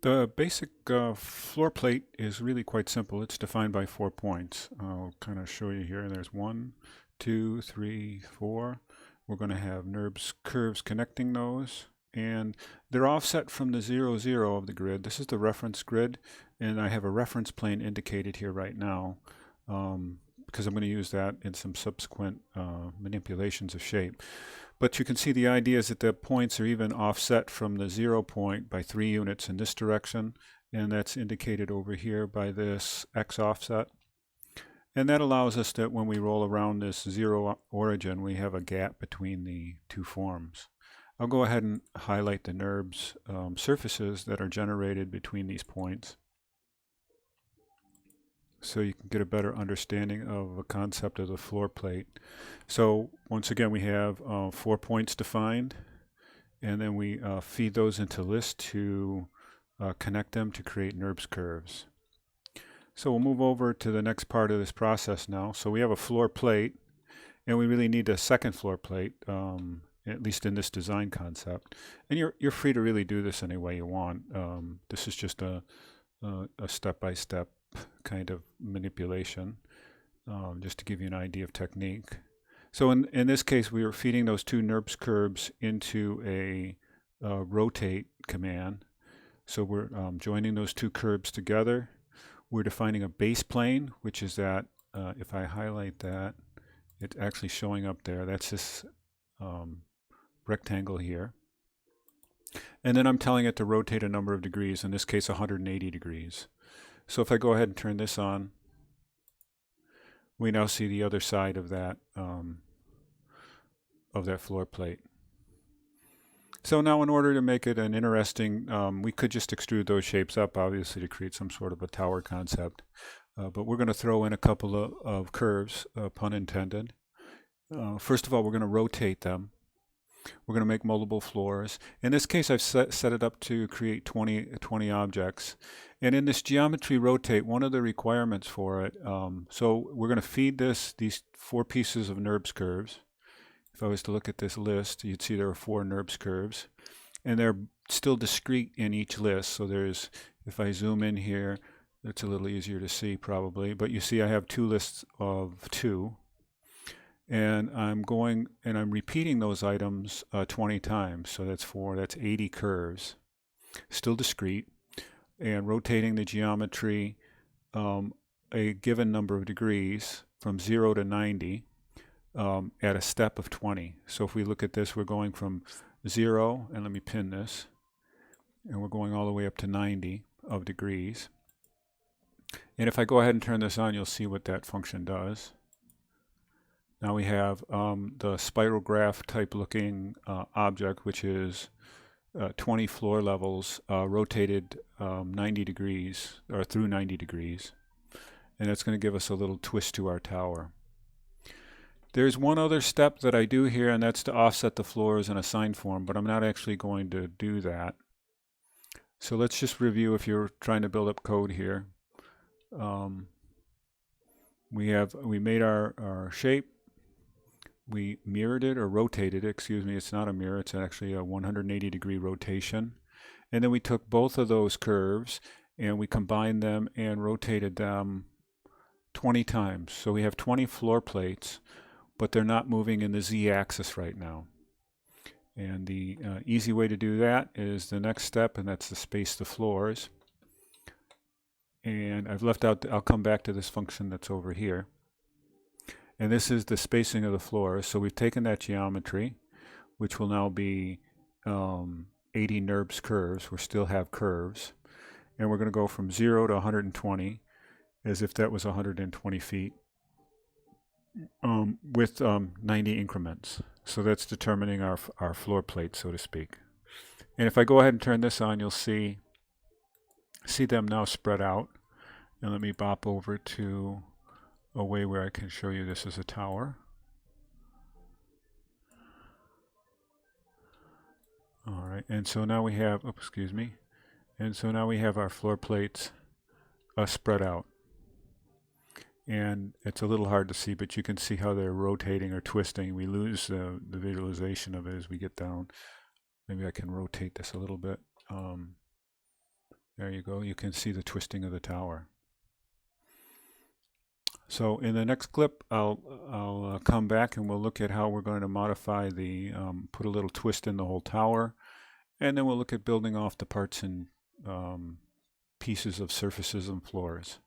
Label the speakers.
Speaker 1: The basic floor plate is really quite simple. It's defined by 4 points. I'll kind of show you here. There's 1, 2, 3, 4. We're going to have NURBS curves connecting those, and they're offset from the 0, 0 of the grid. This is the reference grid, and I have a reference plane indicated here right now because I'm going to use that in some subsequent manipulations of shape. But you can see the idea is that the points are even offset from the 0 point by 3 units in this direction, and that's indicated over here by this x offset. And that allows us that when we roll around this 0 origin, we have a gap between the two forms. I'll go ahead and highlight the NURBS surfaces that are generated between these points, so you can get a better understanding of the concept of the floor plate. So once again, we have 4 points defined, and then we feed those into list to connect them to create NURBS curves. So we'll move over to the next part of this process now. So we have a floor plate, and we really need a second floor plate, at least in this design concept. And you're free to really do this any way you want. This is just a step-by-step kind of manipulation, just to give you an idea of technique. So in this case, we were feeding those two NURBS curves into a rotate command. So we're joining those two curves together. We're defining a base plane, which is that, if I highlight that, it's actually showing up there. That's this rectangle here. And then I'm telling it to rotate a number of degrees, in this case 180 degrees. So if I go ahead and turn this on, we now see the other side of that floor plate. So now in order to make it an interesting, we could just extrude those shapes up, obviously, to create some sort of a tower concept. But we're going to throw in a couple of curves, pun intended. First of all, we're going to rotate them. We're going to make multiple floors. In this case, I've set it up to create 20 objects. And in this geometry rotate, one of the requirements for it, so we're going to feed these 4 pieces of NURBS curves. If I was to look at this list, you'd see there are 4 NURBS curves. And they're still discrete in each list. So there's, if I zoom in here, it's a little easier to see probably. But you see I have 2 lists of 2. And I'm repeating those items 20 times. So that's 80 curves, still discrete, and rotating the geometry a given number of degrees from 0 to 90 at a step of 20. So if we look at this, we're going from 0, and let me pin this, and we're going all the way up to 90 of degrees. And if I go ahead and turn this on, you'll see what that function does. Now we have the spiral graph type looking object, which is 20 floor levels rotated 90 degrees, or through 90 degrees. And that's going to give us a little twist to our tower. There's one other step that I do here, and that's to offset the floors in a sign form, but I'm not actually going to do that. So let's just review if you're trying to build up code here. We made our shape. We mirrored it, or rotated it, excuse me, it's not a mirror, it's actually a 180 degree rotation. And then we took both of those curves and we combined them and rotated them 20 times. So we have 20 floor plates, but they're not moving in the z-axis right now. And the easy way to do that is the next step, and that's to space the floors. And I've left out, I'll come back to this function that's over here. And this is the spacing of the floors. So we've taken that geometry, which will now be 80 NURBS curves. We still have curves. And we're going to go from 0 to 120, as if that was 120 feet, with 90 increments. So that's determining our floor plate, so to speak. And if I go ahead and turn this on, you'll see them now spread out. And let me bop over to a way where I can show you this as a tower. All right, and so now we have, and so now we have our floor plates spread out. And it's a little hard to see, but you can see how they're rotating or twisting. We lose the visualization of it as we get down. Maybe I can rotate this a little bit. There you go. You can see the twisting of the tower. So in the next clip, I'll come back and we'll look at how we're going to modify the, put a little twist in the whole tower. And then we'll look at building off the parts and pieces of surfaces and floors.